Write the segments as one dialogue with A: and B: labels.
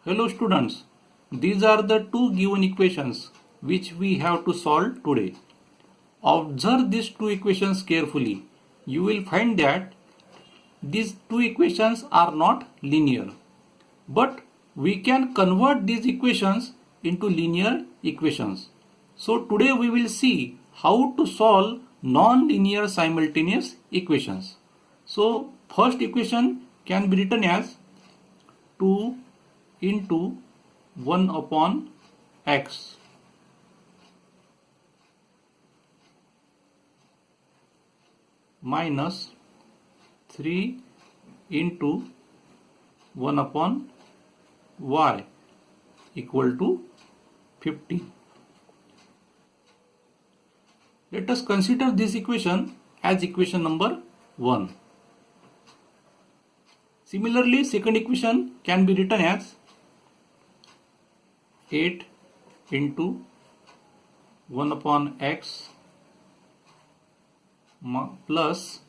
A: Hello students, these are the two given equations which we have to solve today. Observe these two equations carefully. You will find that these two equations are not linear, but we can convert these equations into linear equations. So today we will see how to solve non-linear simultaneous equations. So first equation can be written as 2 into 1 upon x minus 3 into 1 upon y equal to 15. Let us consider this equation as equation number 1. Similarly, second equation can be written as 8 into 1 upon x plus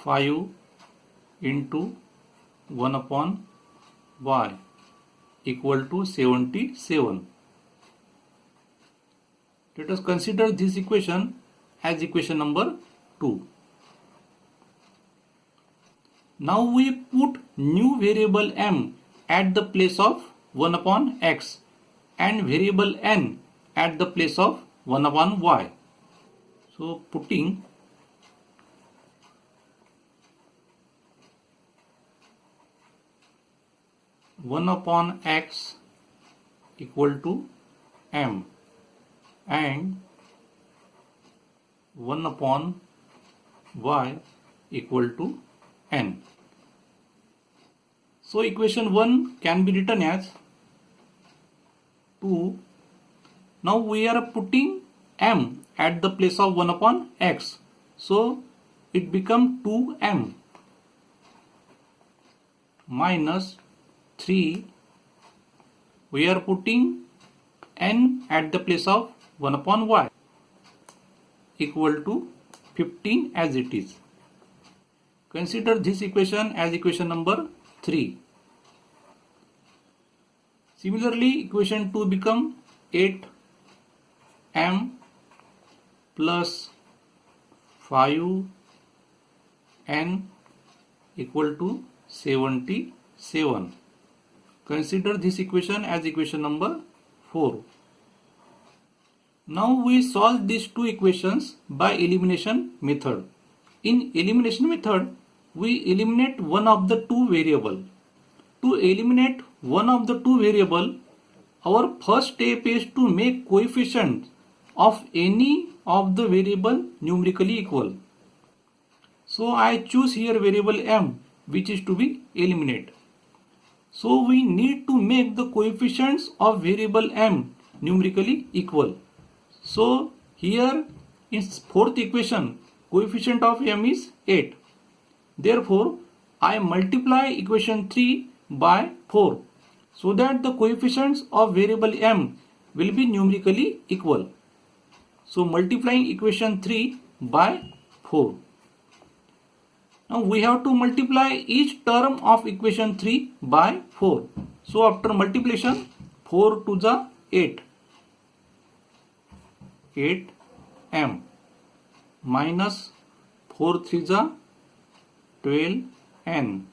A: 5 into 1 upon y equal to 77. Let us consider this equation as equation number 2. Now we put new variable m at the place of 1 upon x and variable n at the place of 1 upon y. So putting one upon x equal to m and 1 upon y equal to n. So equation 1 can be written as 2. Now we are putting m at the place of 1 upon x. So it becomes 2m minus 3. We are putting n at the place of 1 upon y equal to 15 as it is. Consider this equation as equation number 3. Similarly, equation 2 become 8m plus 5n equal to 77. Consider this equation as equation number 4. Now we solve these two equations by elimination method. In elimination method, we eliminate one of the two variable. To eliminate one of the two variable, our first step is to make coefficients of any of the variable numerically equal. So I choose here variable m, which is to be eliminated. So we need to make the coefficients of variable m numerically equal. So here in fourth equation, coefficient of m is 8. Therefore, I multiply equation 3 by 4 so that the coefficients of variable m will be numerically equal. So multiplying equation 3 by 4. Now we have to multiply each term of equation 3 by 4. So after multiplication, 4 to the 8. 8m minus 4 3 the 12n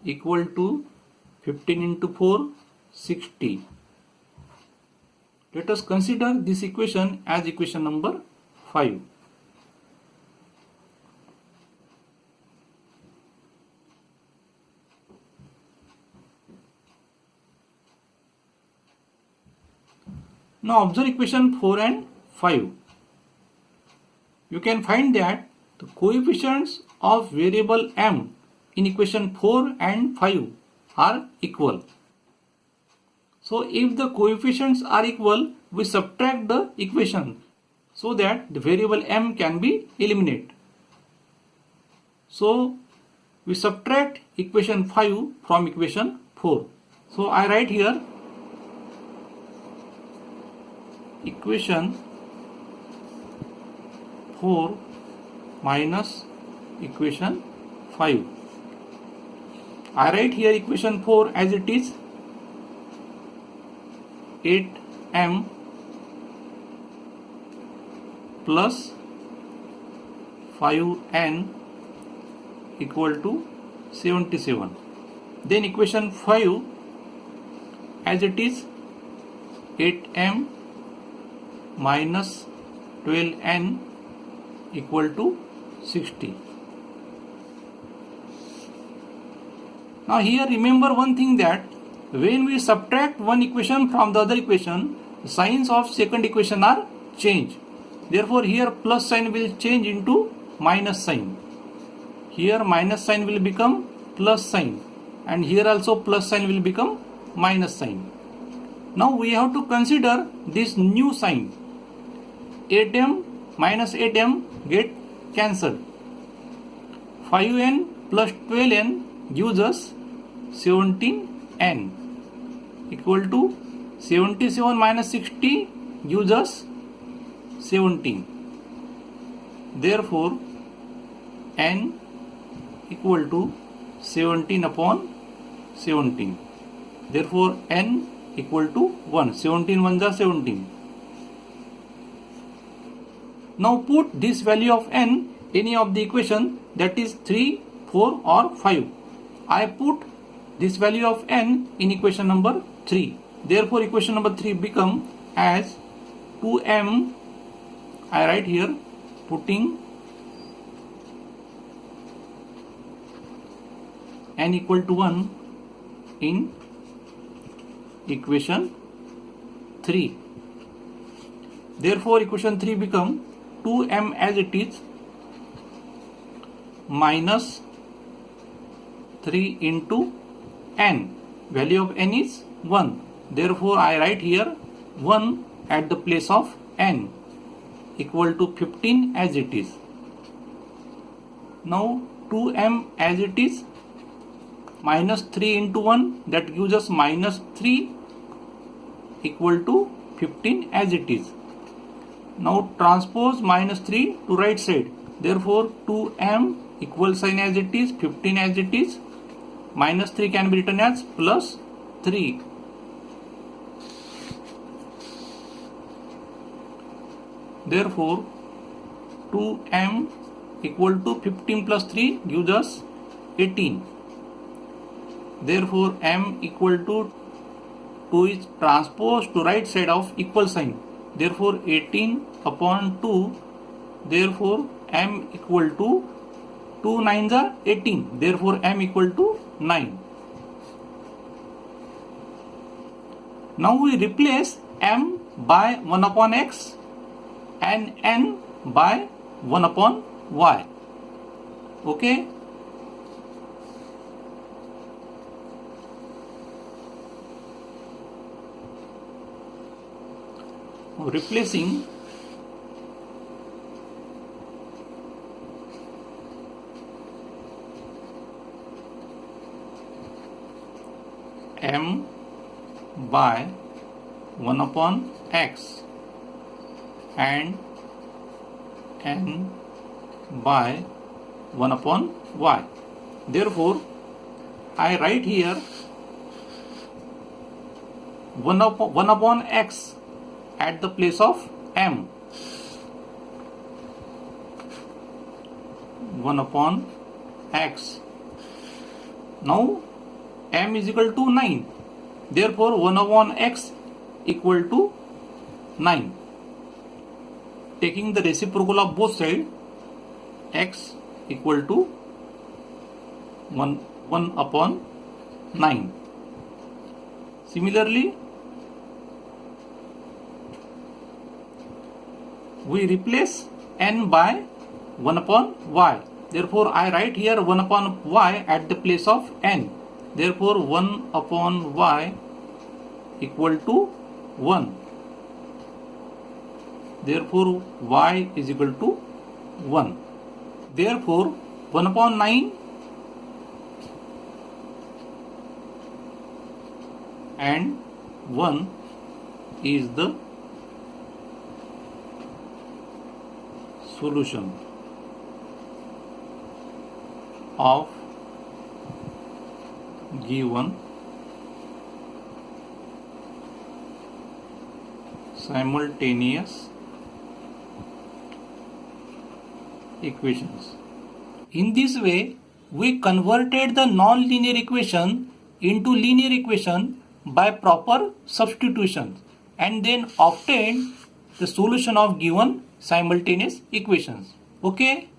A: equal to 15 into 4 60. Let us consider this equation as equation number 5. Now observe equation 4 and 5. You can find that the coefficients of variable m in equation 4 and 5 are equal. So if the coefficients are equal, we subtract the equation so that the variable m can be eliminated. So we subtract equation 5 from equation 4. So I write here equation 4 minus equation 5. I write here equation 4 as it is 8m plus 5n equal to 77. Then equation 5 as it is 8m minus 12n equal to 60. Now here remember one thing, that when we subtract one equation from the other equation, the signs of second equation are changed. Therefore here plus sign will change into minus sign. Here minus sign will become plus sign, and here also plus sign will become minus sign. Now we have to consider this new sign. 8m minus 8m get cancelled. 5n plus 12n gives us 17n equal to 77 minus 60 gives us 17. Therefore n equal to 17 upon 17. Therefore n equal to 1. 17 ones are 17. Now put this value of n any of the equation, that is 3, 4 or 5. I put this value of n in equation number 3. Therefore equation number 3 become as 2m. I write here putting n equal to 1 in equation 3. Therefore equation 3 become 2m as it is minus 3 into n. Value of n is 1. Therefore I write here 1 at the place of n equal to 15 as it is. Now 2m as it is minus 3 into 1, that gives us minus 3 equal to 15 as it is. Now transpose minus 3 to right side. Therefore 2m equal sign as it is, 15 as it is, minus 3 can be written as plus 3. Therefore 2m equal to 15 plus 3 gives us 18. Therefore m equal to 2 is transposed to right side of equal sign. Therefore 18 upon 2. Therefore m equal to 2 nines are 18. Therefore m equal to 9. Now we replace m by 1 upon x and n by 1 upon y. Okay. Replacing m by 1 upon x and n by 1 upon y. Therefore I write here 1 upon x at the place of m. 1 upon x. Now m is equal to 9. Therefore 1 upon x equal to 9. Taking the reciprocal of both sides, x equal to 1 upon 9. Similarly, we replace n by 1 upon y. Therefore I write here 1 upon y at the place of n. Therefore 1 upon y equal to 1. Therefore y is equal to 1. Therefore 1 upon 9 and 1 is the solution of given simultaneous equations. In this way, we converted the non-linear equation into linear equation by proper substitution and then obtained the solution of given simultaneous equations. Okay.